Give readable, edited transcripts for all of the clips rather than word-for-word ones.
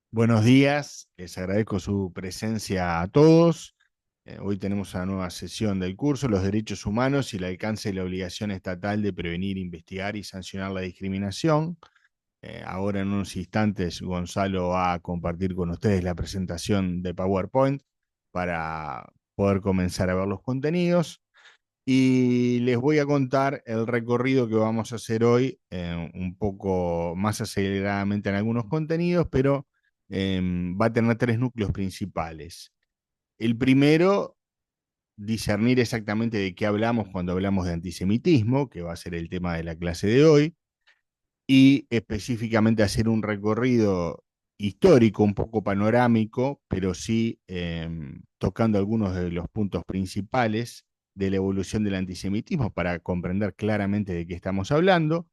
Buenos días, les agradezco su presencia a todos. Hoy tenemos una nueva sesión del curso, Los Derechos Humanos y el alcance de la obligación estatal de prevenir, investigar y sancionar la discriminación. Ahora en unos instantes Gonzalo va a compartir con ustedes la presentación de PowerPoint para poder comenzar a ver los contenidos. Y les voy a contar el recorrido que vamos a hacer hoy, un poco más aceleradamente en algunos contenidos, pero va a tener tres núcleos principales. El primero, discernir exactamente de qué hablamos cuando hablamos de antisemitismo, que va a ser el tema de la clase de hoy, y específicamente hacer un recorrido histórico, un poco panorámico, pero sí tocando algunos de los puntos principales de la evolución del antisemitismo para comprender claramente de qué estamos hablando.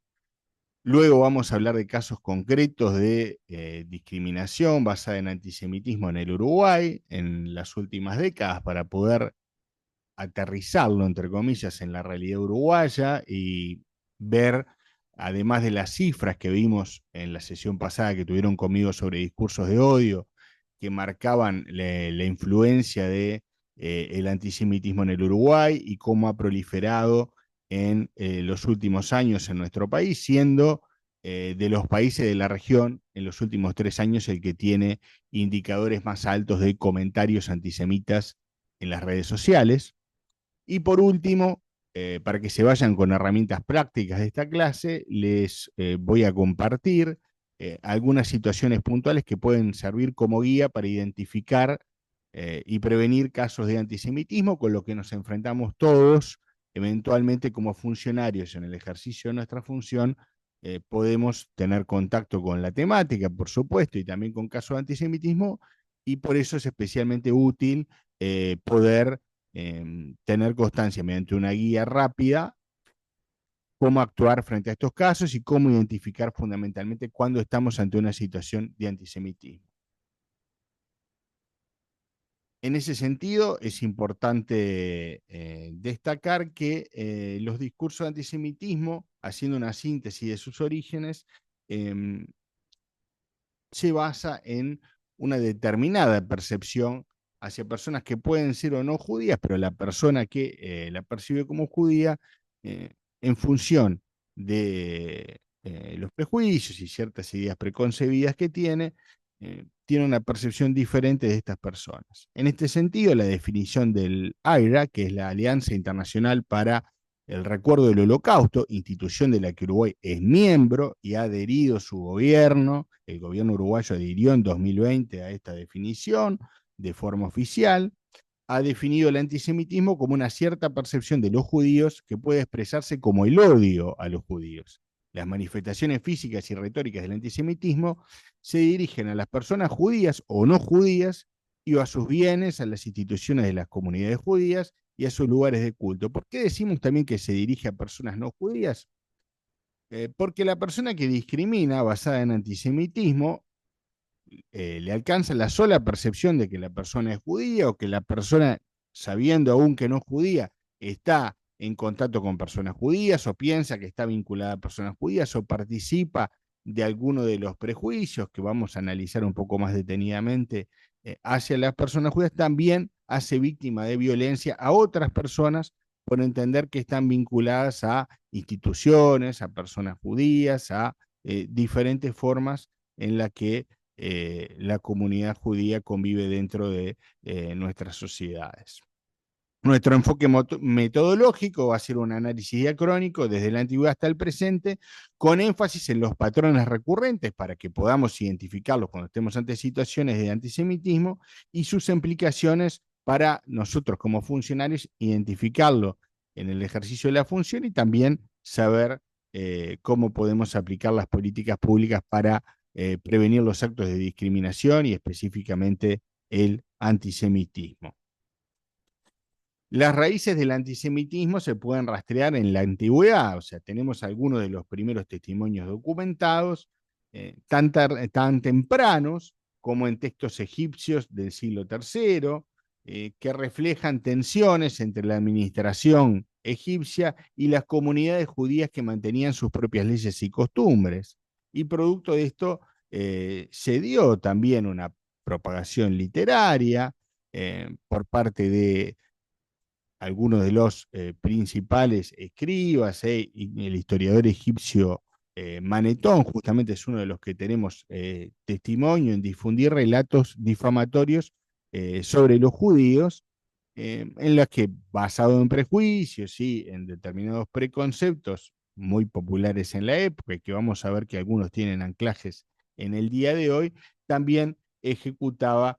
Luego vamos a hablar de casos concretos de discriminación basada en antisemitismo en el Uruguay en las últimas décadas para poder aterrizarlo, entre comillas, en la realidad uruguaya y ver, además de las cifras que vimos en la sesión pasada que tuvieron conmigo sobre discursos de odio, que marcaban la influencia de el antisemitismo en el Uruguay y cómo ha proliferado en los últimos años en nuestro país, siendo de los países de la región en los últimos 3 años el que tiene indicadores más altos de comentarios antisemitas en las redes sociales. Y por último, para que se vayan con herramientas prácticas de esta clase, les voy a compartir algunas situaciones puntuales que pueden servir como guía para identificar y prevenir casos de antisemitismo con lo que nos enfrentamos todos, eventualmente como funcionarios en el ejercicio de nuestra función. Podemos tener contacto con la temática, por supuesto, y también con casos de antisemitismo, y por eso es especialmente útil poder tener constancia mediante una guía rápida, cómo actuar frente a estos casos y cómo identificar fundamentalmente cuando estamos ante una situación de antisemitismo. En ese sentido, es importante destacar que los discursos de antisemitismo, haciendo una síntesis de sus orígenes, eh, se basa en una determinada percepción hacia personas que pueden ser o no judías, pero la persona que la percibe como judía, eh, en función de los prejuicios y ciertas ideas preconcebidas que tiene una percepción diferente de estas personas. En este sentido, la definición del AIRA, que es la Alianza Internacional para el Recuerdo del Holocausto, institución de la que Uruguay es miembro y ha adherido su gobierno, el gobierno uruguayo adhirió en 2020 a esta definición de forma oficial, ha definido el antisemitismo como una cierta percepción de los judíos que puede expresarse como el odio a los judíos. Las manifestaciones físicas y retóricas del antisemitismo se dirigen a las personas judías o no judías y a sus bienes, a las instituciones de las comunidades judías y a sus lugares de culto. ¿Por qué decimos también que se dirige a personas no judías? Porque la persona que discrimina basada en antisemitismo le alcanza la sola percepción de que la persona es judía o que la persona, sabiendo aún que no es judía, está en contacto con personas judías o piensa que está vinculada a personas judías o participa de alguno de los prejuicios que vamos a analizar un poco más detenidamente hacia las personas judías, también hace víctima de violencia a otras personas por entender que están vinculadas a instituciones, a personas judías, a diferentes formas en las que la comunidad judía convive dentro de nuestras sociedades. Nuestro enfoque metodológico va a ser un análisis diacrónico desde la antigüedad hasta el presente, con énfasis en los patrones recurrentes para que podamos identificarlos cuando estemos ante situaciones de antisemitismo y sus implicaciones para nosotros como funcionarios identificarlo en el ejercicio de la función y también saber cómo podemos aplicar las políticas públicas para prevenir los actos de discriminación y específicamente el antisemitismo. Las raíces del antisemitismo se pueden rastrear en la antigüedad, o sea, tenemos algunos de los primeros testimonios documentados, tan tempranos como en textos egipcios del siglo III, que reflejan tensiones entre la administración egipcia y las comunidades judías que mantenían sus propias leyes y costumbres. Y producto de esto, se dio también una propagación literaria por parte de algunos de los principales escribas, y el historiador egipcio Manetón, justamente es uno de los que tenemos testimonio en difundir relatos difamatorios sobre los judíos, en los que, basado en prejuicios y en determinados preconceptos muy populares en la época, y que vamos a ver que algunos tienen anclajes en el día de hoy, también ejecutaba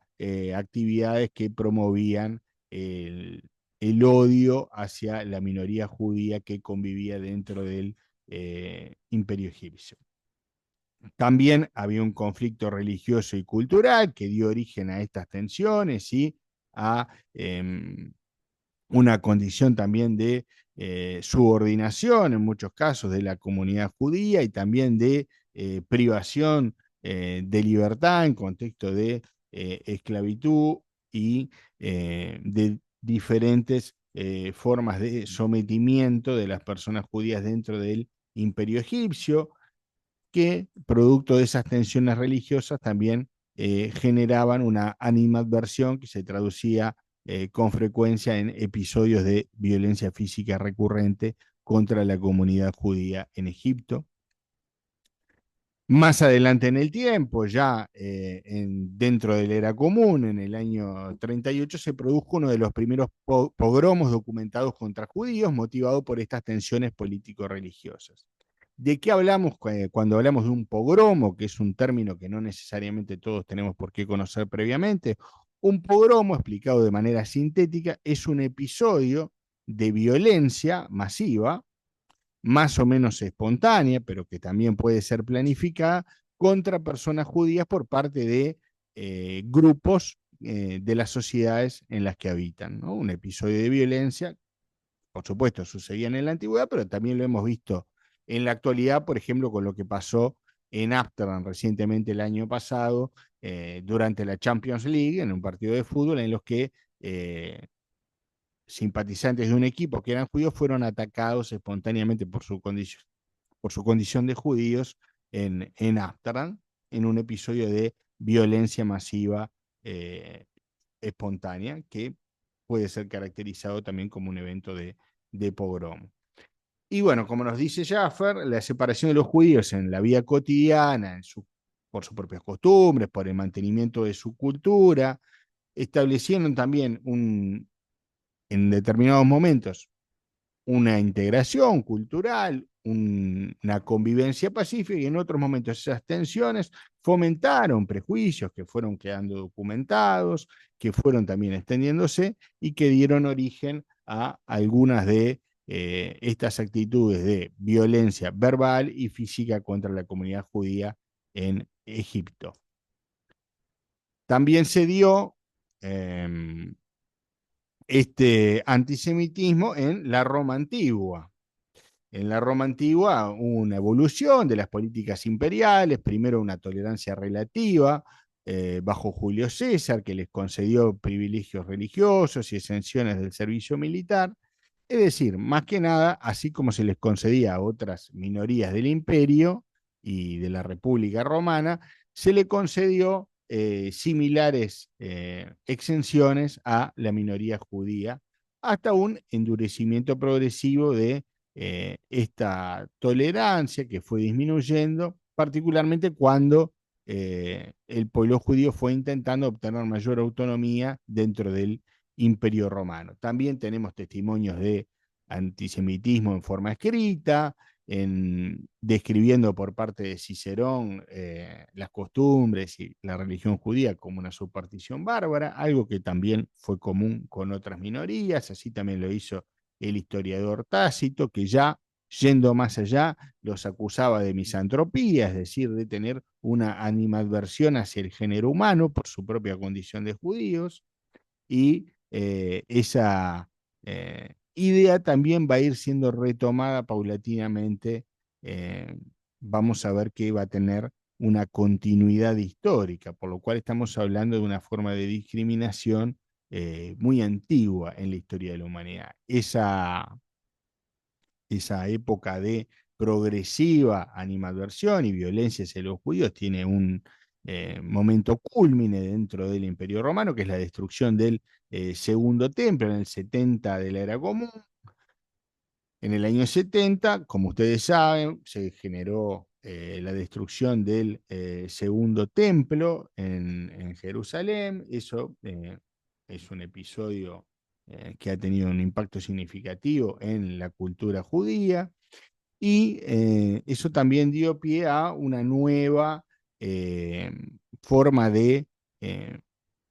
actividades que promovían el, el odio hacia la minoría judía que convivía dentro del imperio egipcio. También había un conflicto religioso y cultural que dio origen a estas tensiones y a una condición también de subordinación en muchos casos de la comunidad judía y también de privación de libertad en contexto de esclavitud y de diferentes formas de sometimiento de las personas judías dentro del imperio egipcio, que producto de esas tensiones religiosas también generaban una animadversión que se traducía con frecuencia en episodios de violencia física recurrente contra la comunidad judía en Egipto. Más adelante en el tiempo, ya dentro de la era común, en el año 38, se produjo uno de los primeros pogromos documentados contra judíos, motivado por estas tensiones político-religiosas. ¿De qué hablamos cuando hablamos de un pogromo, que es un término que no necesariamente todos tenemos por qué conocer previamente? Un pogromo, explicado de manera sintética, es un episodio de violencia masiva, más o menos espontánea, pero que también puede ser planificada, contra personas judías por parte de grupos de las sociedades en las que habitan, ¿no? Un episodio de violencia, por supuesto, sucedía en la antigüedad, pero también lo hemos visto en la actualidad, por ejemplo, con lo que pasó en Ámsterdam recientemente el año pasado, durante la Champions League, en un partido de fútbol, en los que simpatizantes de un equipo que eran judíos fueron atacados espontáneamente por su condición de judíos en Ámsterdam, en un episodio de violencia masiva espontánea que puede ser caracterizado también como un evento de pogrom. Y bueno, como nos dice Jaffer, la separación de los judíos en la vida cotidiana, por sus propias costumbres, por el mantenimiento de su cultura, establecieron también en determinados momentos una integración cultural, una convivencia pacífica, y en otros momentos esas tensiones fomentaron prejuicios que fueron quedando documentados, que fueron también extendiéndose y que dieron origen a algunas de estas actitudes de violencia verbal y física contra la comunidad judía en Egipto. También se dio este antisemitismo en la Roma antigua. En la Roma antigua hubo una evolución de las políticas imperiales, primero una tolerancia relativa bajo Julio César, que les concedió privilegios religiosos y exenciones del servicio militar. Es decir, más que nada, así como se les concedía a otras minorías del imperio y de la República Romana, se le concedió similares exenciones a la minoría judía, hasta un endurecimiento progresivo de esta tolerancia que fue disminuyendo, particularmente cuando el pueblo judío fue intentando obtener mayor autonomía dentro del Imperio Romano. También tenemos testimonios de antisemitismo en forma escrita, describiendo por parte de Cicerón las costumbres y la religión judía como una subpartición bárbara, algo que también fue común con otras minorías, así también lo hizo el historiador Tácito, que ya yendo más allá los acusaba de misantropía, es decir, de tener una animadversión hacia el género humano por su propia condición de judíos, y esa idea también va a ir siendo retomada paulatinamente. Vamos a ver que va a tener una continuidad histórica, por lo cual estamos hablando de una forma de discriminación muy antigua en la historia de la humanidad. Esa época de progresiva animadversión y violencia hacia los judíos tiene un momento cúlmine dentro del Imperio Romano, que es la destrucción del Segundo Templo en el 70 de la Era Común. En el año 70, como ustedes saben, se generó la destrucción del Segundo Templo en Jerusalén. Eso es un episodio que ha tenido un impacto significativo en la cultura judía. Y eso también dio pie a una nueva eh, forma de eh,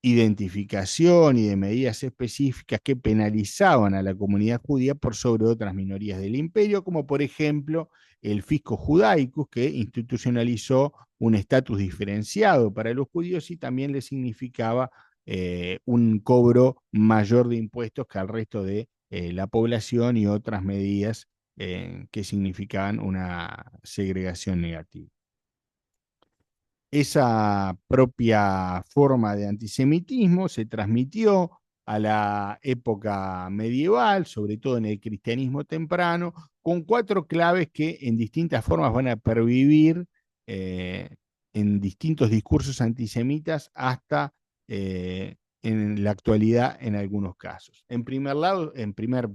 identificación y de medidas específicas que penalizaban a la comunidad judía por sobre otras minorías del imperio, como por ejemplo el fisco judaicus, que institucionalizó un estatus diferenciado para los judíos y también le significaba un cobro mayor de impuestos que al resto de la población y otras medidas que significaban una segregación negativa. Esa propia forma de antisemitismo se transmitió a la época medieval, sobre todo en el cristianismo temprano, con 4 claves que en distintas formas van a pervivir en distintos discursos antisemitas hasta en la actualidad en algunos casos. En primer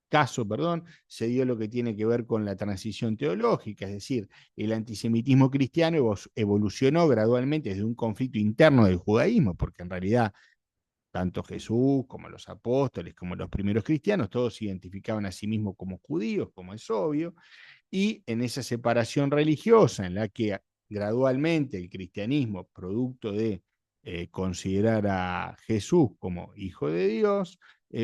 caso, perdón, se dio lo que tiene que ver con la transición teológica, es decir, el antisemitismo cristiano evolucionó gradualmente desde un conflicto interno del judaísmo, porque en realidad tanto Jesús como los apóstoles, como los primeros cristianos, todos se identificaban a sí mismos como judíos, como es obvio, y en esa separación religiosa en la que gradualmente el cristianismo, producto de considerar a Jesús como hijo de Dios,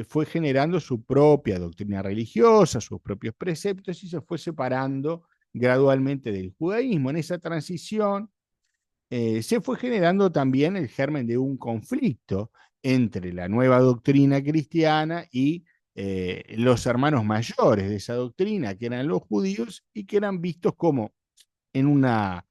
fue generando su propia doctrina religiosa, sus propios preceptos y se fue separando gradualmente del judaísmo. En esa transición se fue generando también el germen de un conflicto entre la nueva doctrina cristiana y los hermanos mayores de esa doctrina, que eran los judíos, y que eran vistos como en una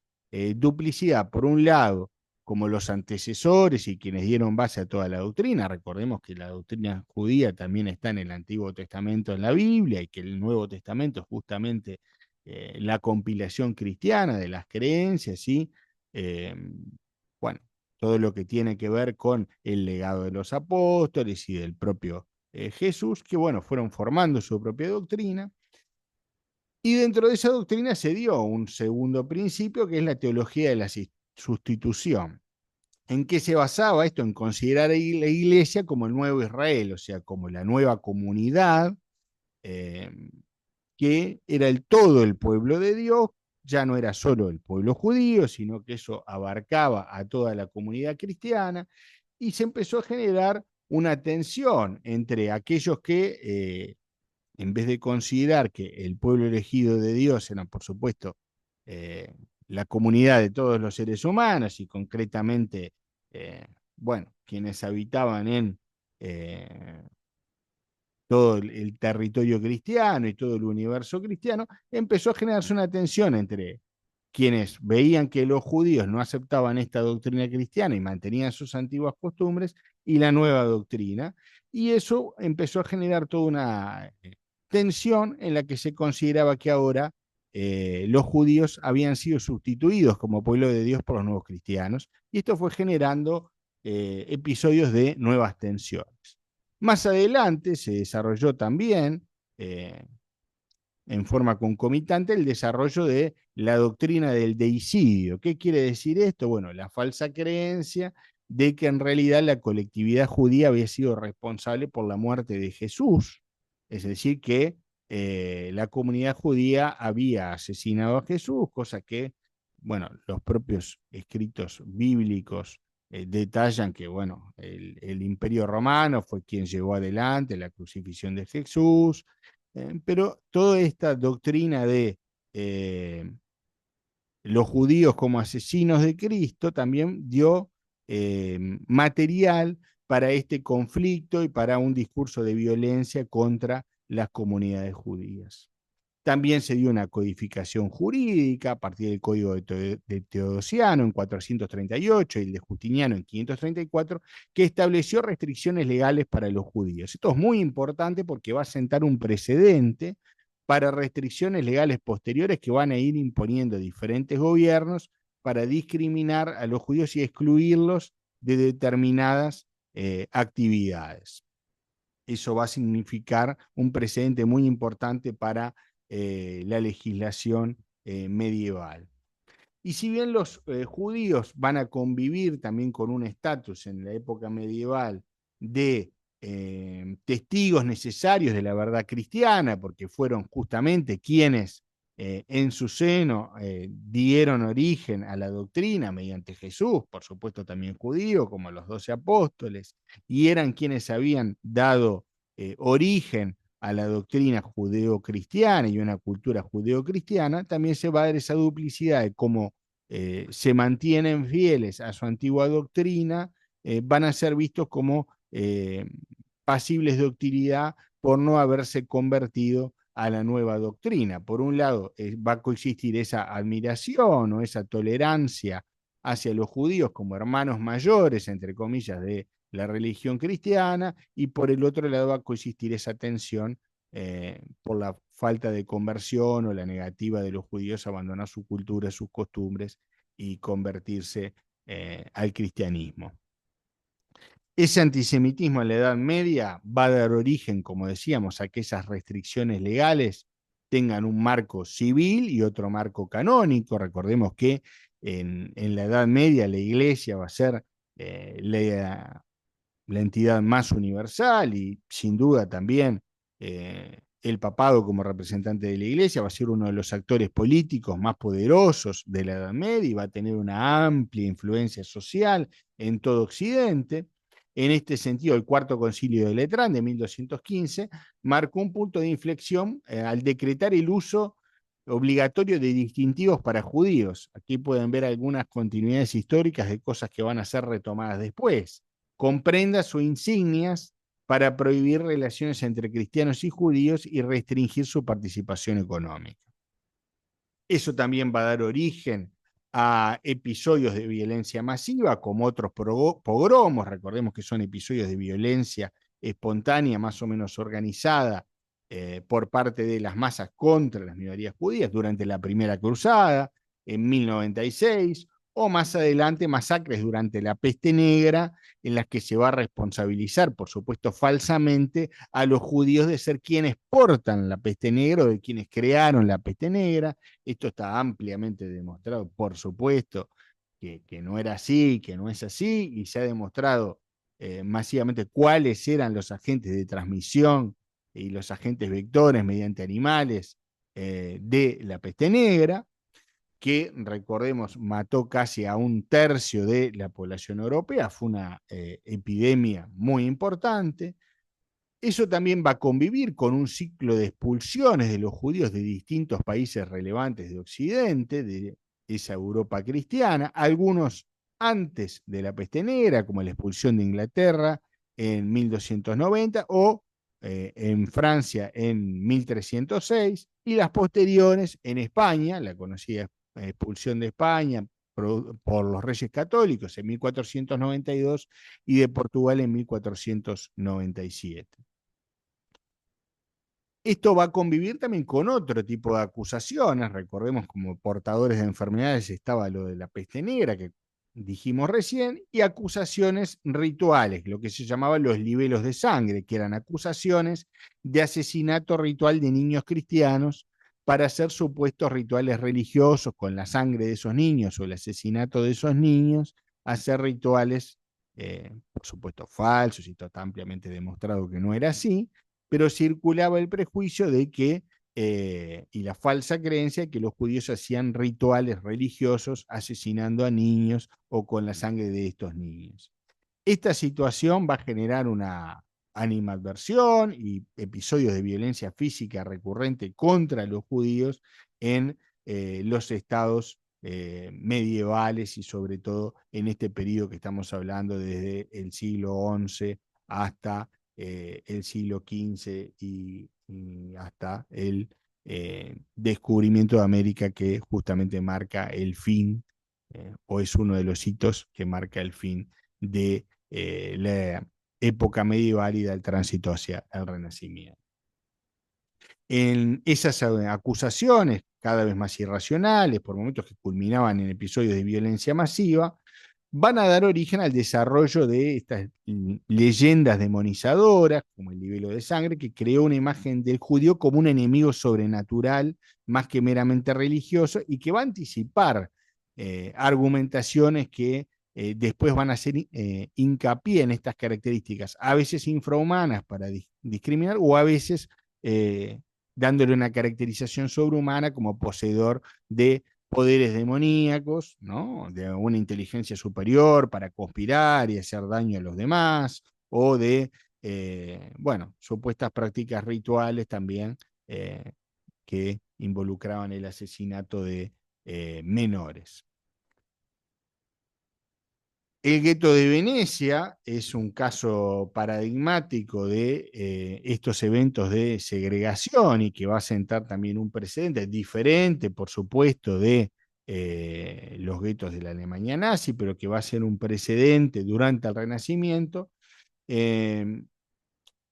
duplicidad, por un lado, como los antecesores y quienes dieron base a toda la doctrina. Recordemos que la doctrina judía también está en el Antiguo Testamento, en la Biblia, y que el Nuevo Testamento es justamente la compilación cristiana de las creencias, ¿sí? Eh, bueno, todo lo que tiene que ver con el legado de los apóstoles y del propio Jesús, que bueno, fueron formando su propia doctrina. Y dentro de esa doctrina se dio un segundo principio, que es la teología de la sustitución. ¿En qué se basaba esto? En considerar a la iglesia como el nuevo Israel, o sea, como la nueva comunidad, eh, que era todo el pueblo de Dios, ya no era solo el pueblo judío, sino que eso abarcaba a toda la comunidad cristiana, y se empezó a generar una tensión entre aquellos que en vez de considerar que el pueblo elegido de Dios era, por supuesto, eh, la comunidad de todos los seres humanos y concretamente, bueno, quienes habitaban en todo el territorio cristiano y todo el universo cristiano, empezó a generarse una tensión entre quienes veían que los judíos no aceptaban esta doctrina cristiana y mantenían sus antiguas costumbres y la nueva doctrina. Y eso empezó a generar toda una tensión en la que se consideraba que ahora los judíos habían sido sustituidos como pueblo de Dios por los nuevos cristianos. Y esto fue generando episodios de nuevas tensiones. Más adelante se desarrolló también en forma concomitante el desarrollo de la doctrina del deicidio. ¿Qué quiere decir esto? Bueno, la falsa creencia de que en realidad la colectividad judía había sido responsable por la muerte de Jesús, es decir, que la comunidad judía había asesinado a Jesús, cosa que, bueno, los propios escritos bíblicos detallan que, bueno, el Imperio Romano fue quien llevó adelante la crucifixión de Jesús, pero toda esta doctrina de los judíos como asesinos de Cristo también dio material para este conflicto y para un discurso de violencia contra las comunidades judías. También se dio una codificación jurídica a partir del Código de Teodosiano en 438 y el de Justiniano en 534, que estableció restricciones legales para los judíos. Esto es muy importante porque va a sentar un precedente para restricciones legales posteriores que van a ir imponiendo diferentes gobiernos para discriminar a los judíos y excluirlos de determinadas actividades. Eso va a significar un precedente muy importante para la legislación medieval. Y si bien los judíos van a convivir también con un estatus en la época medieval de testigos necesarios de la verdad cristiana, porque fueron justamente quienes en su seno dieron origen a la doctrina mediante Jesús, por supuesto también judío, como los 12 apóstoles, y eran quienes habían dado origen a la doctrina judeo-cristiana y una cultura judeo-cristiana, también se va a dar esa duplicidad de cómo se mantienen fieles a su antigua doctrina, van a ser vistos como pasibles de hostilidad por no haberse convertido a la nueva doctrina. Por un lado, va a coexistir esa admiración o esa tolerancia hacia los judíos como hermanos mayores, entre comillas, de la religión cristiana, y por el otro lado va a coexistir esa tensión por la falta de conversión o la negativa de los judíos a abandonar su cultura, sus costumbres y convertirse al cristianismo. Ese antisemitismo en la Edad Media va a dar origen, como decíamos, a que esas restricciones legales tengan un marco civil y otro marco canónico. Recordemos que en la Edad Media la Iglesia va a ser la entidad más universal y sin duda también el papado como representante de la Iglesia va a ser uno de los actores políticos más poderosos de la Edad Media y va a tener una amplia influencia social en todo Occidente. En este sentido, el Cuarto Concilio de Letrán de 1215 marcó un punto de inflexión al decretar el uso obligatorio de distintivos para judíos. Aquí pueden ver algunas continuidades históricas de cosas que van a ser retomadas después. Con prendas o insignias para prohibir relaciones entre cristianos y judíos y restringir su participación económica. Eso también va a dar origen a episodios de violencia masiva, como otros pogromos. Recordemos que son episodios de violencia espontánea, más o menos organizada por parte de las masas contra las minorías judías durante la Primera Cruzada en 1096, o más adelante masacres durante la Peste Negra, en las que se va a responsabilizar, por supuesto falsamente, a los judíos de ser quienes portan la Peste Negra o de quienes crearon la Peste Negra. Esto está ampliamente demostrado, por supuesto, que no era así, que no es así, y se ha demostrado masivamente cuáles eran los agentes de transmisión y los agentes vectores mediante animales de la peste negra, que recordemos mató casi a un tercio de la población europea, fue una epidemia muy importante. Eso también va a convivir con un ciclo de expulsiones de los judíos de distintos países relevantes de Occidente, de esa Europa cristiana, algunos antes de la peste negra, como la expulsión de Inglaterra en 1290, o en Francia en 1306, y las posteriores en España, la conocida expulsión de España por los reyes católicos en 1492 y de Portugal en 1497. Esto va a convivir también con otro tipo de acusaciones. Recordemos, como portadores de enfermedades estaba lo de la peste negra que dijimos recién, y acusaciones rituales, lo que se llamaban los libelos de sangre, que eran acusaciones de asesinato ritual de niños cristianos para hacer supuestos rituales religiosos con la sangre de esos niños o el asesinato de esos niños, hacer rituales, por supuesto, falsos, y está ampliamente demostrado que no era así, pero circulaba el prejuicio de que, y la falsa creencia de que los judíos hacían rituales religiosos asesinando a niños o con la sangre de estos niños. Esta situación va a generar una animadversión y episodios de violencia física recurrente contra los judíos en los estados medievales y sobre todo en este periodo que estamos hablando desde el siglo XI hasta el siglo XV y hasta el descubrimiento de América, que justamente marca el fin o es uno de los hitos que marca el fin de la época medieval y del tránsito hacia el Renacimiento. En esas acusaciones, cada vez más irracionales, por momentos que culminaban en episodios de violencia masiva, van a dar origen al desarrollo de estas leyendas demonizadoras, como el libelo de sangre, que creó una imagen del judío como un enemigo sobrenatural, más que meramente religioso, y que va a anticipar argumentaciones que después van a hacer hincapié en estas características, a veces infrahumanas para discriminar, o a veces dándole una caracterización sobrehumana como poseedor de poderes demoníacos, ¿no? De una inteligencia superior para conspirar y hacer daño a los demás, o de, bueno, supuestas prácticas rituales también que involucraban el asesinato de menores. El gueto de Venecia es un caso paradigmático de estos eventos de segregación y que va a sentar también un precedente diferente, por supuesto, de los guetos de la Alemania nazi, pero que va a ser un precedente durante el Renacimiento. eh,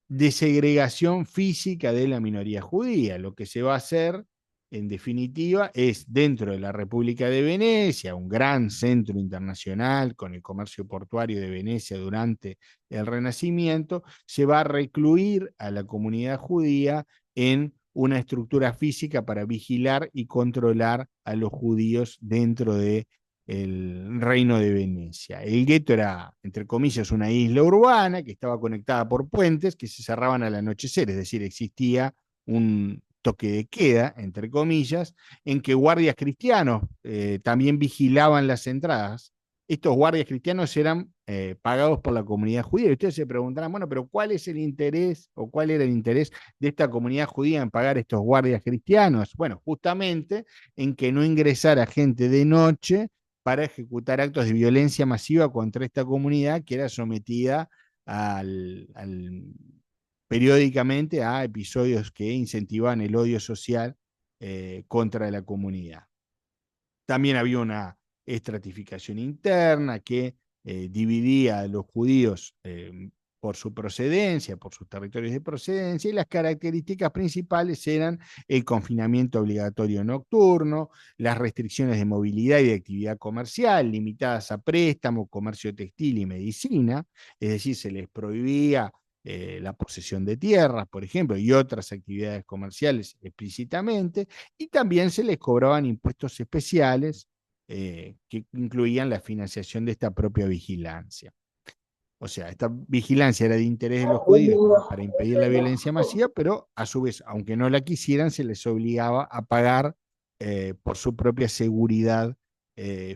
de segregación física de la minoría judía. Lo que se va a hacer, en definitiva, es dentro de la República de Venecia, un gran centro internacional con el comercio portuario de Venecia durante el Renacimiento, se va a recluir a la comunidad judía en una estructura física para vigilar y controlar a los judíos dentro de el reino de Venecia. El gueto era, entre comillas, una isla urbana que estaba conectada por puentes que se cerraban al anochecer, es decir, existía un toque de queda, entre comillas, en que guardias cristianos también vigilaban las entradas. Estos guardias cristianos eran pagados por la comunidad judía. Y ustedes se preguntarán, bueno, pero ¿cuál es el interés o cuál era el interés de esta comunidad judía en pagar estos guardias cristianos? Bueno, justamente en que no ingresara gente de noche para ejecutar actos de violencia masiva contra esta comunidad que era sometida periódicamente a episodios que incentivaban el odio social contra la comunidad. También había una estratificación interna que dividía a los judíos por su procedencia, por sus territorios de procedencia, y las características principales eran el confinamiento obligatorio nocturno, las restricciones de movilidad y de actividad comercial, limitadas a préstamo, comercio textil y medicina, es decir, se les prohibía la posesión de tierras, por ejemplo, y otras actividades comerciales explícitamente, y también se les cobraban impuestos especiales que incluían la financiación de esta propia vigilancia. O sea, esta vigilancia era de interés de los judíos para impedir la violencia masiva, pero a su vez, aunque no la quisieran, se les obligaba a pagar por su propia seguridad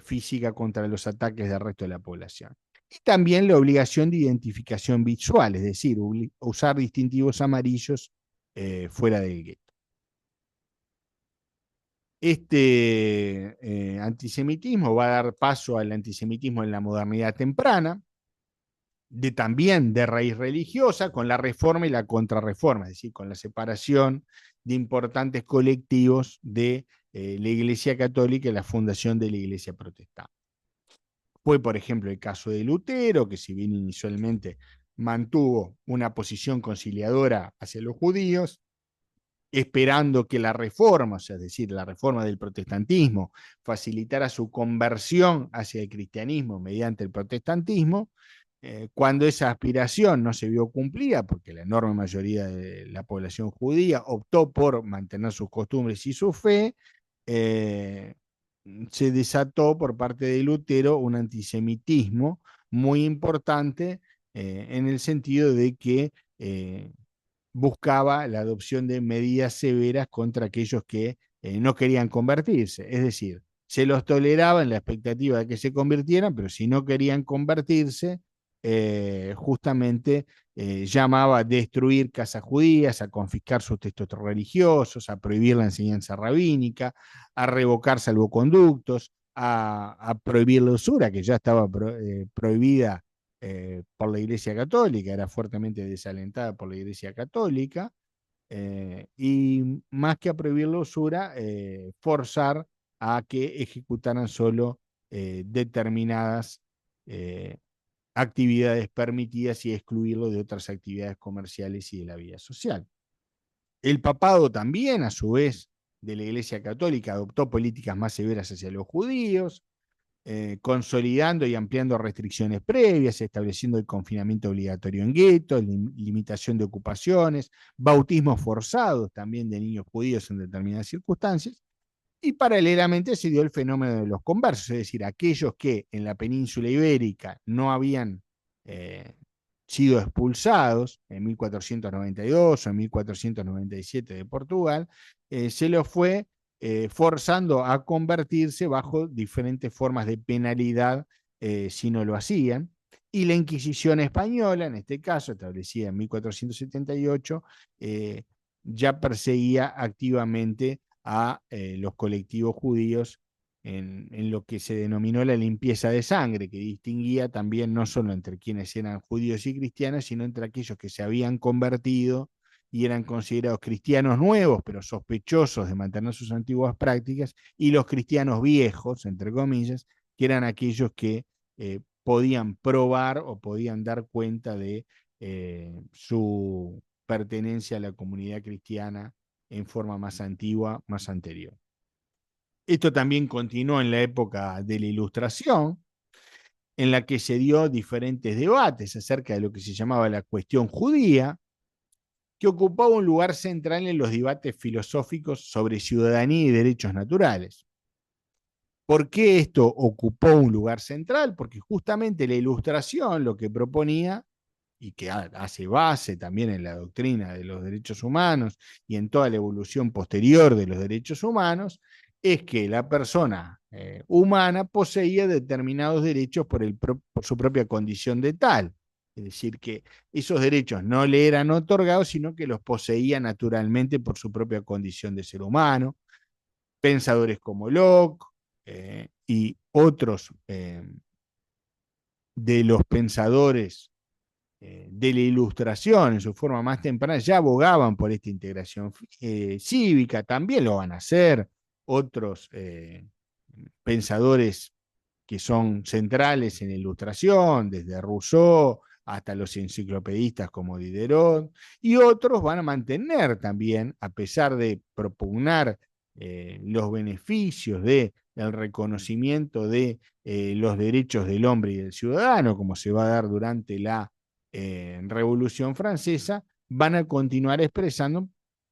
física contra los ataques del resto de la población. Y también la obligación de identificación visual, es decir, usar distintivos amarillos fuera del gueto. Este antisemitismo va a dar paso al antisemitismo en la modernidad temprana, también de raíz religiosa, con la reforma y la contrarreforma, es decir, con la separación de importantes colectivos de la Iglesia Católica y la fundación de la Iglesia Protestante. Fue, por ejemplo, el caso de Lutero, que si bien inicialmente mantuvo una posición conciliadora hacia los judíos, esperando que la reforma, o sea, es decir, la reforma del protestantismo, facilitara su conversión hacia el cristianismo mediante el protestantismo, cuando esa aspiración no se vio cumplida, porque la enorme mayoría de la población judía optó por mantener sus costumbres y su fe, eh, se desató por parte de Lutero un antisemitismo muy importante en el sentido de que buscaba la adopción de medidas severas contra aquellos que no querían convertirse. Es decir, se los toleraba en la expectativa de que se convirtieran, pero si no querían convertirse, justamente llamaba a destruir casas judías, a confiscar sus textos religiosos, a prohibir la enseñanza rabínica, a revocar salvoconductos, a prohibir la usura, que ya estaba prohibida por la Iglesia Católica, era fuertemente desalentada por la Iglesia Católica, y más que a prohibir la usura, forzar a que ejecutaran solo determinadas eh, actividades permitidas y excluirlo de otras actividades comerciales y de la vida social. El papado también, a su vez, de la Iglesia Católica, adoptó políticas más severas hacia los judíos, consolidando y ampliando restricciones previas, estableciendo el confinamiento obligatorio en guetos, limitación de ocupaciones, bautismos forzados también de niños judíos en determinadas circunstancias, y paralelamente se dio el fenómeno de los conversos, es decir, aquellos que en la península ibérica no habían eh, sido expulsados en 1492 o en 1497 de Portugal, se los fue forzando a convertirse bajo diferentes formas de penalidad si no lo hacían. Y la Inquisición española, en este caso, establecida en 1478, ya perseguía activamente a los colectivos judíos en lo que se denominó la limpieza de sangre, que distinguía también no solo entre quienes eran judíos y cristianos, sino entre aquellos que se habían convertido y eran considerados cristianos nuevos, pero sospechosos de mantener sus antiguas prácticas, y los cristianos viejos, entre comillas, que eran aquellos que podían probar o podían dar cuenta de su pertenencia a la comunidad cristiana en forma más antigua, más anterior. Esto también continuó en la época de la Ilustración, en la que se dio diferentes debates acerca de lo que se llamaba la cuestión judía, que ocupaba un lugar central en los debates filosóficos sobre ciudadanía y derechos naturales. ¿Por qué esto ocupó un lugar central? Porque justamente la Ilustración lo que proponía, y que hace base también en la doctrina de los derechos humanos y en toda la evolución posterior de los derechos humanos, es que la persona humana poseía determinados derechos por su propia condición de tal. Es decir, que esos derechos no le eran otorgados, sino que los poseía naturalmente por su propia condición de ser humano. Pensadores como Locke y otros de los pensadores de la Ilustración en su forma más temprana ya abogaban por esta integración cívica, también lo van a hacer otros pensadores que son centrales en la Ilustración, desde Rousseau hasta los enciclopedistas como Diderot, y otros van a mantener también, a pesar de propugnar los beneficios del reconocimiento de los derechos del hombre y del ciudadano, como se va a dar durante la Revolución Francesa, van a continuar expresando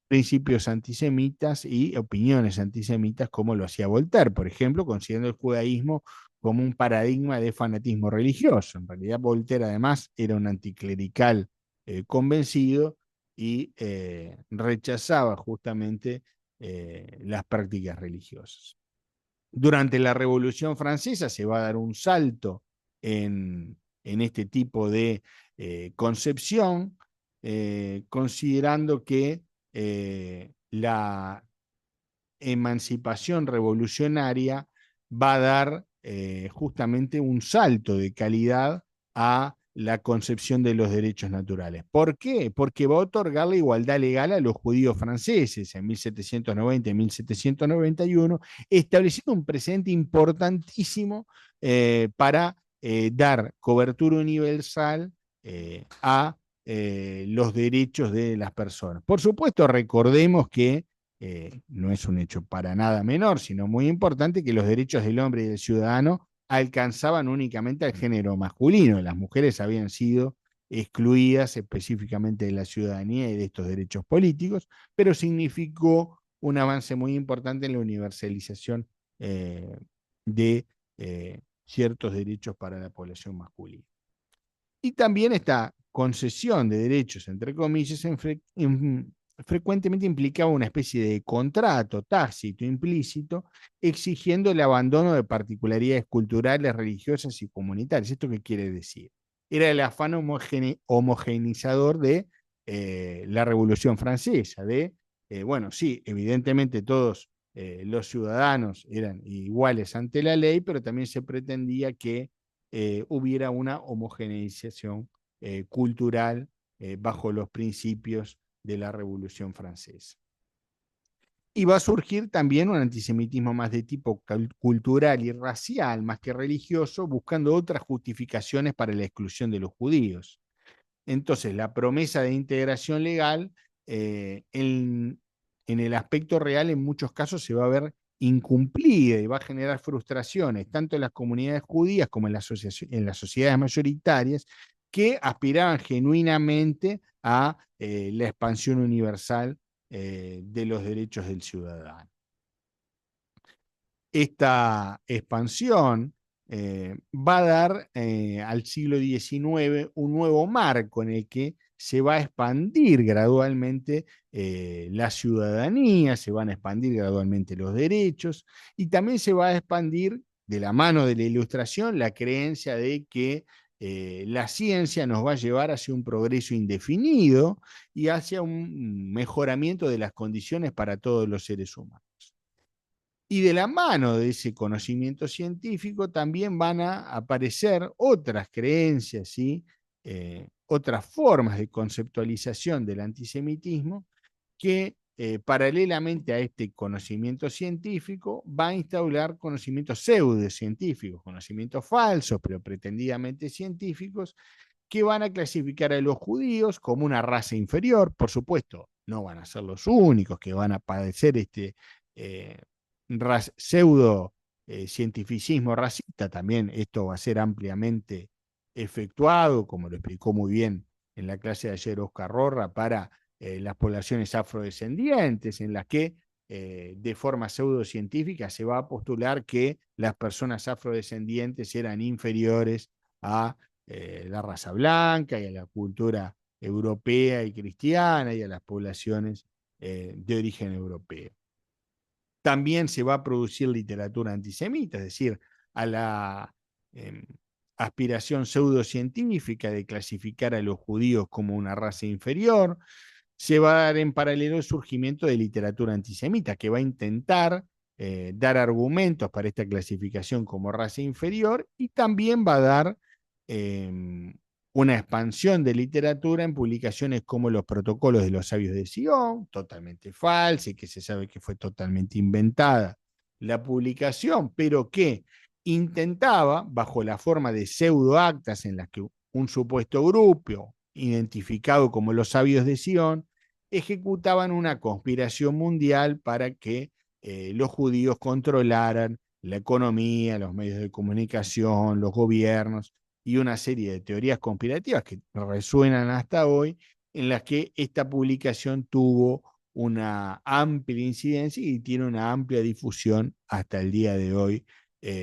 principios antisemitas y opiniones antisemitas como lo hacía Voltaire, por ejemplo, considerando el judaísmo como un paradigma de fanatismo religioso. En realidad Voltaire además era un anticlerical convencido y rechazaba justamente las prácticas religiosas. Durante la Revolución Francesa se va a dar un salto en este tipo de concepción, considerando que la emancipación revolucionaria va a dar justamente un salto de calidad a la concepción de los derechos naturales. ¿Por qué? Porque va a otorgar la igualdad legal a los judíos franceses en 1790 y 1791, estableciendo un precedente importantísimo para dar cobertura universal a los derechos de las personas. Por supuesto, recordemos que no es un hecho para nada menor, sino muy importante, que los derechos del hombre y del ciudadano alcanzaban únicamente al género masculino. Las mujeres habían sido excluidas específicamente de la ciudadanía y de estos derechos políticos, pero significó un avance muy importante en la universalización de ciertos derechos para la población masculina. Y también esta concesión de derechos, entre comillas, frecuentemente implicaba una especie de contrato tácito, implícito, exigiendo el abandono de particularidades culturales, religiosas y comunitarias. ¿Esto qué quiere decir? Era el afán homogeneizador de la Revolución Francesa, bueno, sí, evidentemente todos los ciudadanos eran iguales ante la ley, pero también se pretendía que hubiera una homogeneización cultural bajo los principios de la Revolución Francesa. Y va a surgir también un antisemitismo más de tipo cultural y racial, más que religioso, buscando otras justificaciones para la exclusión de los judíos. Entonces, la promesa de integración legal en el aspecto real en muchos casos se va a ver incumplida y va a generar frustraciones, tanto en las comunidades judías como en en las sociedades mayoritarias, que aspiraban genuinamente a la expansión universal de los derechos del ciudadano. Esta expansión va a dar al siglo XIX un nuevo marco en el que se va a expandir gradualmente la ciudadanía, se van a expandir gradualmente los derechos y también se va a expandir de la mano de la Ilustración la creencia de que la ciencia nos va a llevar hacia un progreso indefinido y hacia un mejoramiento de las condiciones para todos los seres humanos. Y de la mano de ese conocimiento científico también van a aparecer otras creencias, ¿sí? Otras formas de conceptualización del antisemitismo que paralelamente a este conocimiento científico va a instaurar conocimientos pseudocientíficos, conocimientos falsos pero pretendidamente científicos, que van a clasificar a los judíos como una raza inferior. Por supuesto, no van a ser los únicos que van a padecer este eh, pseudo cientificismo racista. También esto va a ser ampliamente efectuado, como lo explicó muy bien en la clase de ayer Oscar Rorra, para las poblaciones afrodescendientes, en las que de forma pseudocientífica se va a postular que las personas afrodescendientes eran inferiores a la raza blanca y a la cultura europea y cristiana y a las poblaciones de origen europeo. También se va a producir literatura antisemita, es decir, a la aspiración pseudocientífica de clasificar a los judíos como una raza inferior. Se va a dar en paralelo el surgimiento de literatura antisemita, que va a intentar dar argumentos para esta clasificación como raza inferior y también va a dar una expansión de literatura en publicaciones como Los Protocolos de los Sabios de Sion, totalmente falsa y que se sabe que fue totalmente inventada la publicación, pero que intentaba, bajo la forma de pseudoactas en las que un supuesto grupo, identificado como los Sabios de Sion, ejecutaban una conspiración mundial para que los judíos controlaran la economía, los medios de comunicación, los gobiernos y una serie de teorías conspirativas que resuenan hasta hoy, en las que esta publicación tuvo una amplia incidencia y tiene una amplia difusión hasta el día de hoy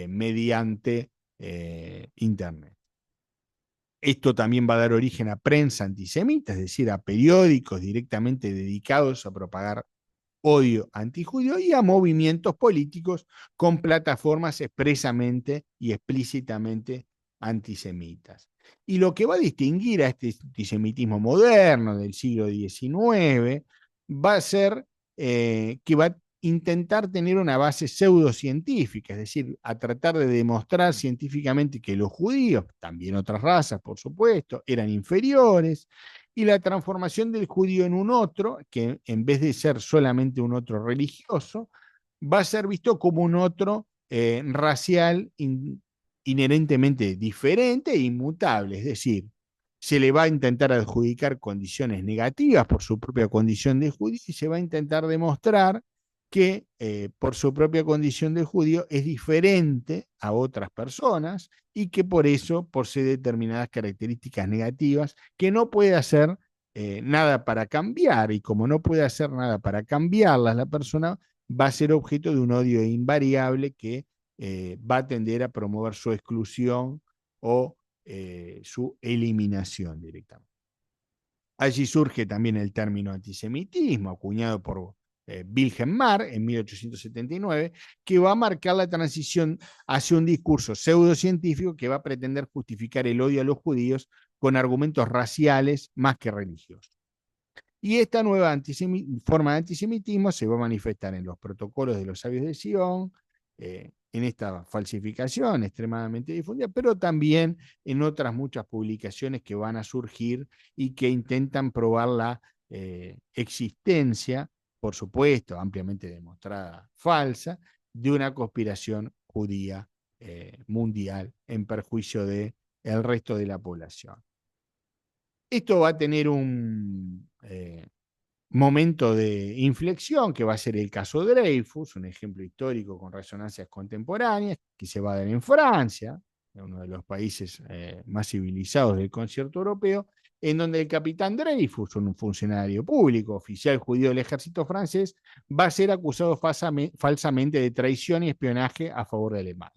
mediante Internet. Esto también va a dar origen a prensa antisemita, es decir, a periódicos directamente dedicados a propagar odio antijudío y a movimientos políticos con plataformas expresamente y explícitamente antisemitas. Y lo que va a distinguir a este antisemitismo moderno del siglo XIX va a ser que va a intentar tener una base pseudocientífica, es decir, a tratar de demostrar científicamente que los judíos, también otras razas, por supuesto, eran inferiores, y la transformación del judío en un otro, que en vez de ser solamente un otro religioso, va a ser visto como un otro racial inherentemente diferente e inmutable, es decir, se le va a intentar adjudicar condiciones negativas por su propia condición de judío y se va a intentar demostrar que por su propia condición de judío es diferente a otras personas y que por eso posee determinadas características negativas que no puede hacer nada para cambiar, y como no puede hacer nada para cambiarlas, la persona va a ser objeto de un odio invariable que va a tender a promover su exclusión o su eliminación directamente. Allí surge también el término antisemitismo, acuñado por Wilhelm Marr en 1879, que va a marcar la transición hacia un discurso pseudocientífico que va a pretender justificar el odio a los judíos con argumentos raciales más que religiosos. Y esta nueva forma de antisemitismo se va a manifestar en los protocolos de los sabios de Sion, en esta falsificación extremadamente difundida, pero también en otras muchas publicaciones que van a surgir y que intentan probar la existencia, por supuesto, ampliamente demostrada falsa, de una conspiración judía mundial en perjuicio del resto de la población. Esto va a tener momento de inflexión, que va a ser el caso Dreyfus, un ejemplo histórico con resonancias contemporáneas, que se va a dar en Francia, uno de los países más civilizados del concierto europeo, en donde el capitán Dreyfus, un funcionario público, oficial judío del ejército francés, va a ser acusado falsamente de traición y espionaje a favor de Alemania.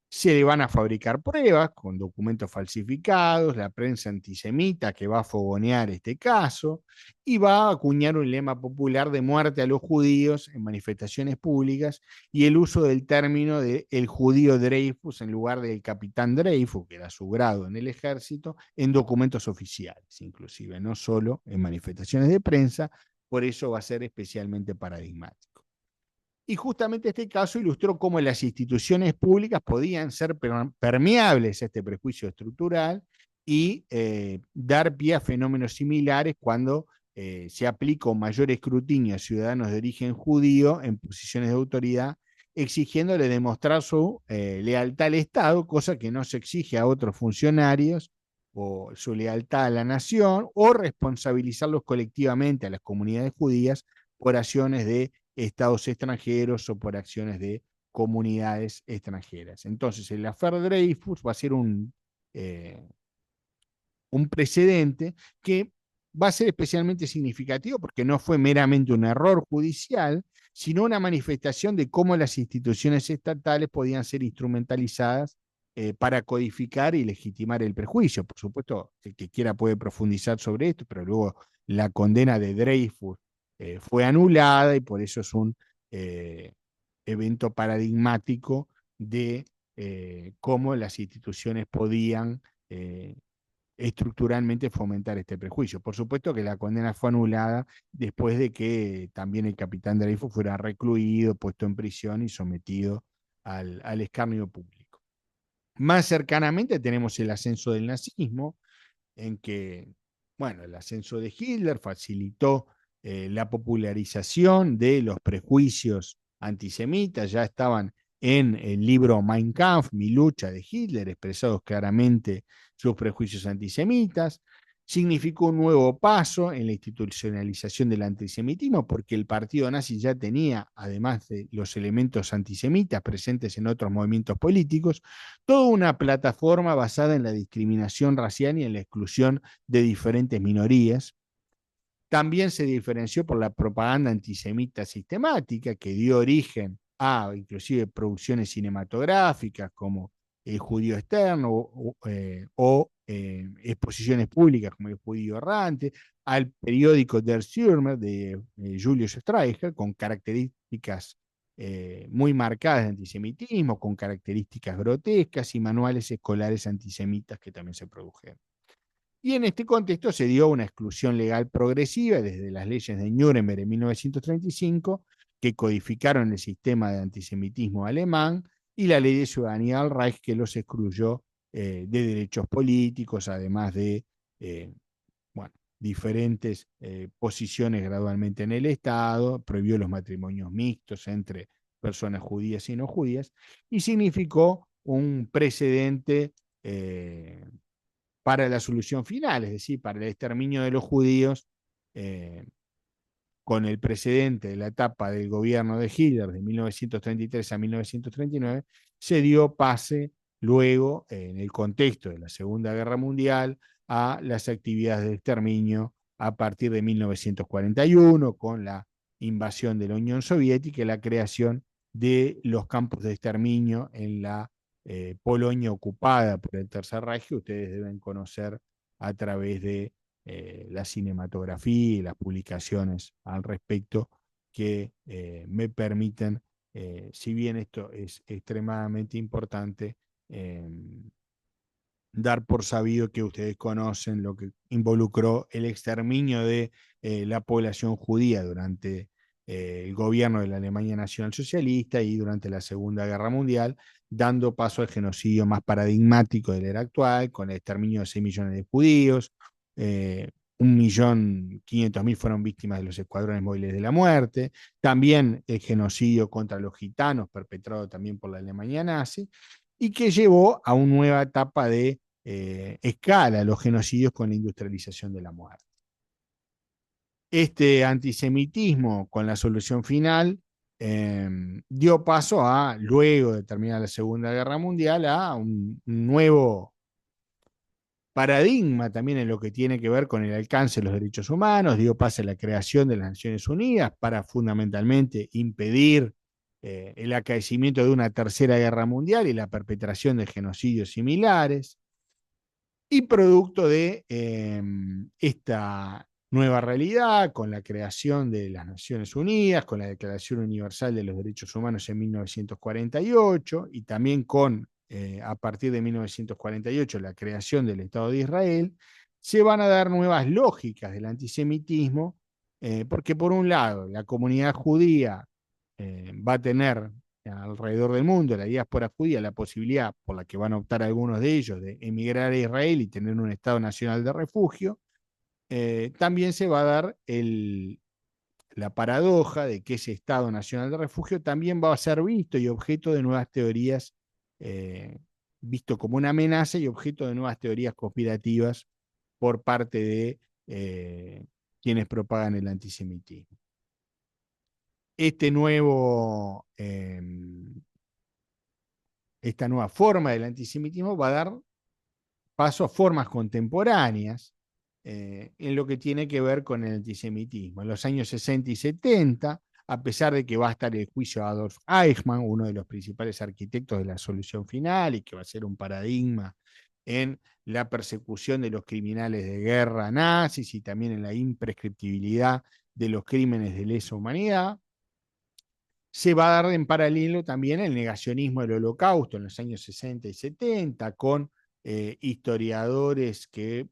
Se le van a fabricar pruebas con documentos falsificados, la prensa antisemita que va a fogonear este caso y va a acuñar un lema popular de muerte a los judíos en manifestaciones públicas y el uso del término de el judío Dreyfus en lugar del capitán Dreyfus, que era su grado en el ejército, en documentos oficiales, inclusive, no solo en manifestaciones de prensa. Por eso va a ser especialmente paradigmático. Y justamente este caso ilustró cómo las instituciones públicas podían ser permeables a este prejuicio estructural y dar pie a fenómenos similares cuando se aplica un mayor escrutinio a ciudadanos de origen judío en posiciones de autoridad, exigiéndole demostrar su lealtad al Estado, cosa que no se exige a otros funcionarios, o su lealtad a la nación, o responsabilizarlos colectivamente a las comunidades judías por acciones de estados extranjeros o por acciones de comunidades extranjeras. Entonces, el affair Dreyfus va a ser un precedente que va a ser especialmente significativo porque no fue meramente un error judicial, sino una manifestación de cómo las instituciones estatales podían ser instrumentalizadas para codificar y legitimar el prejuicio. Por supuesto, el que quiera puede profundizar sobre esto, pero luego la condena de Dreyfus fue anulada y por eso es un eh, evento paradigmático de cómo las instituciones podían estructuralmente fomentar este prejuicio. Por supuesto que la condena fue anulada después de que también el capitán Dreyfus fuera recluido, puesto en prisión y sometido al escarnio público. Más cercanamente tenemos el ascenso del nazismo, en que, bueno, el ascenso de Hitler facilitó la popularización de los prejuicios antisemitas, ya estaban en el libro Mein Kampf, Mi lucha de Hitler, expresados claramente sus prejuicios antisemitas. Significó un nuevo paso en la institucionalización del antisemitismo porque el partido nazi ya tenía, además de los elementos antisemitas presentes en otros movimientos políticos, toda una plataforma basada en la discriminación racial y en la exclusión de diferentes minorías. También se diferenció por la propaganda antisemita sistemática que dio origen a inclusive producciones cinematográficas como El judío externo o exposiciones públicas como El judío errante, al periódico Der Stürmer de Julius Streicher con características muy marcadas de antisemitismo, con características grotescas y manuales escolares antisemitas que también se produjeron. Y en este contexto se dio una exclusión legal progresiva desde las leyes de Nuremberg en 1935, que codificaron el sistema de antisemitismo alemán, y la ley de ciudadanía del Reich, que los excluyó de derechos políticos, además de bueno, diferentes posiciones gradualmente en el Estado, prohibió los matrimonios mixtos entre personas judías y no judías, y significó un precedente para la solución final, es decir, para el exterminio de los judíos, eh, con el precedente de la etapa del gobierno de Hitler de 1933 a 1939, se dio pase luego, en el contexto de la Segunda Guerra Mundial, a las actividades de exterminio a partir de 1941, con la invasión de la Unión Soviética y la creación de los campos de exterminio en la Polonia ocupada por el Tercer Reich, que ustedes deben conocer a través de la cinematografía y las publicaciones al respecto que me permiten, si bien esto es extremadamente importante, eh, dar por sabido que ustedes conocen lo que involucró el exterminio de la población judía durante el gobierno de la Alemania Nacional Socialista y durante la Segunda Guerra Mundial, dando paso al genocidio más paradigmático de la era actual, con el exterminio de 6 millones de judíos, 1.500.000 fueron víctimas de los escuadrones móviles de la muerte, también el genocidio contra los gitanos perpetrado también por la Alemania nazi, y que llevó a una nueva etapa de escala los genocidios con la industrialización de la muerte. Este antisemitismo con la solución final dio paso a, luego de terminar la Segunda Guerra Mundial, a un nuevo paradigma también en lo que tiene que ver con el alcance de los derechos humanos, dio paso a la creación de las Naciones Unidas para fundamentalmente impedir el acaecimiento de una tercera guerra mundial y la perpetración de genocidios similares. Y producto de esta nueva realidad, con la creación de las Naciones Unidas, con la Declaración Universal de los Derechos Humanos en 1948 y también con, a partir de 1948, la creación del Estado de Israel, se van a dar nuevas lógicas del antisemitismo, porque por un lado la comunidad judía va a tener alrededor del mundo, la diáspora judía, la posibilidad por la que van a optar algunos de ellos de emigrar a Israel y tener un Estado nacional de refugio, también se va a dar la paradoja de que ese Estado nacional de refugio también va a ser visto y objeto de nuevas teorías, eh, visto como una amenaza y objeto de nuevas teorías conspirativas por parte de quienes propagan el antisemitismo. Este nuevo esta nueva forma del antisemitismo va a dar paso a formas contemporáneas en lo que tiene que ver con el antisemitismo. En los años 60 y 70, a pesar de que va a estar el juicio a Adolf Eichmann, uno de los principales arquitectos de la solución final y que va a ser un paradigma en la persecución de los criminales de guerra nazis y también en la imprescriptibilidad de los crímenes de lesa humanidad, se va a dar en paralelo también el negacionismo del Holocausto en los años 60 y 70, con historiadores que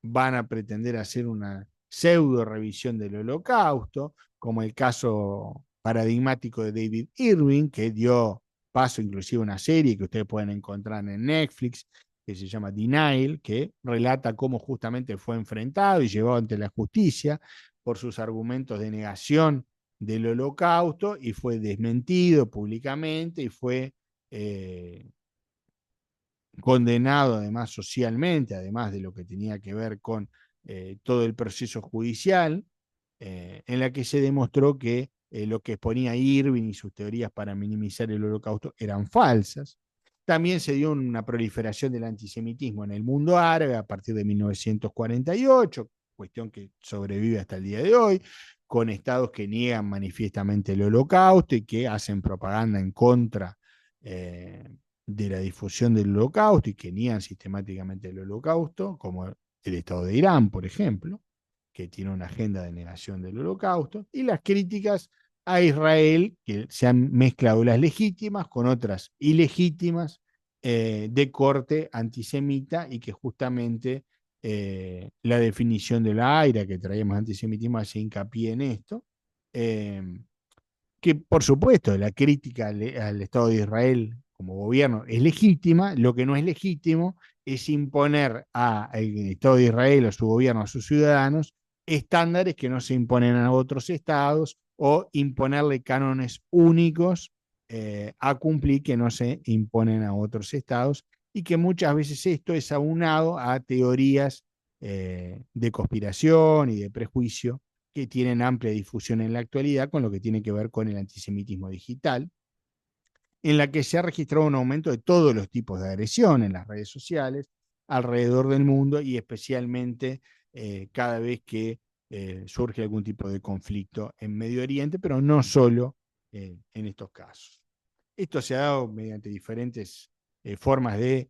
van a pretender hacer una pseudo revisión del Holocausto, como el caso paradigmático de David Irving, que dio paso inclusive a una serie que ustedes pueden encontrar en Netflix, que se llama Denial, que relata cómo justamente fue enfrentado y llevado ante la justicia por sus argumentos de negación del Holocausto y fue desmentido públicamente y fue condenado además socialmente, además de lo que tenía que ver con todo el proceso judicial, en la que se demostró que lo que exponía Irving y sus teorías para minimizar el Holocausto eran falsas. También se dio una proliferación del antisemitismo en el mundo árabe a partir de 1948, cuestión que sobrevive hasta el día de hoy, con estados que niegan manifiestamente el Holocausto y que hacen propaganda en contra de la difusión del Holocausto y que niegan sistemáticamente el Holocausto, como el Estado de Irán, por ejemplo, que tiene una agenda de negación del Holocausto, y las críticas a Israel, que se han mezclado las legítimas con otras ilegítimas de corte antisemita y que justamente la definición de la AIRA que traemos antisemitismo hace hincapié en esto, eh, que por supuesto la crítica al Estado de Israel como gobierno es legítima, lo que no es legítimo es imponer al Estado de Israel o su gobierno a sus ciudadanos estándares que no se imponen a otros estados o imponerle cánones únicos a cumplir que no se imponen a otros estados y que muchas veces esto es aunado a teorías de conspiración y de prejuicio que tienen amplia difusión en la actualidad con lo que tiene que ver con el antisemitismo digital, en la que se ha registrado un aumento de todos los tipos de agresión en las redes sociales alrededor del mundo y especialmente cada vez que surge algún tipo de conflicto en Medio Oriente, pero no solo en estos casos. Esto se ha dado mediante diferentes formas de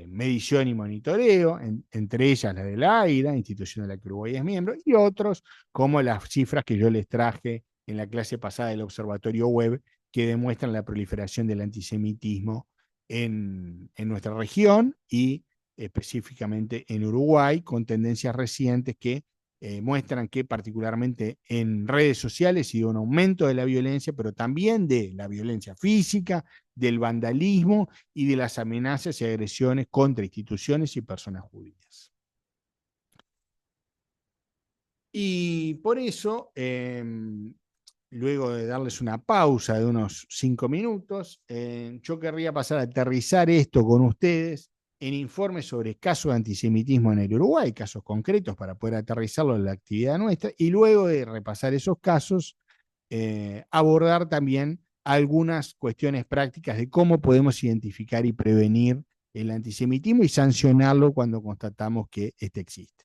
medición y monitoreo, entre ellas la de la AIRA, institución de la que Uruguay es miembro, y otros como las cifras que yo les traje en la clase pasada del Observatorio Web, que demuestran la proliferación del antisemitismo en nuestra región y específicamente en Uruguay, con tendencias recientes que muestran que particularmente en redes sociales ha sido un aumento de la violencia, pero también de la violencia física, del vandalismo y de las amenazas y agresiones contra instituciones y personas judías. Y por eso, luego de darles una pausa de unos 5 minutos, yo querría pasar a aterrizar esto con ustedes en informes sobre casos de antisemitismo en el Uruguay, casos concretos para poder aterrizarlo en la actividad nuestra, y luego de repasar esos casos, abordar también algunas cuestiones prácticas de cómo podemos identificar y prevenir el antisemitismo y sancionarlo cuando constatamos que este existe.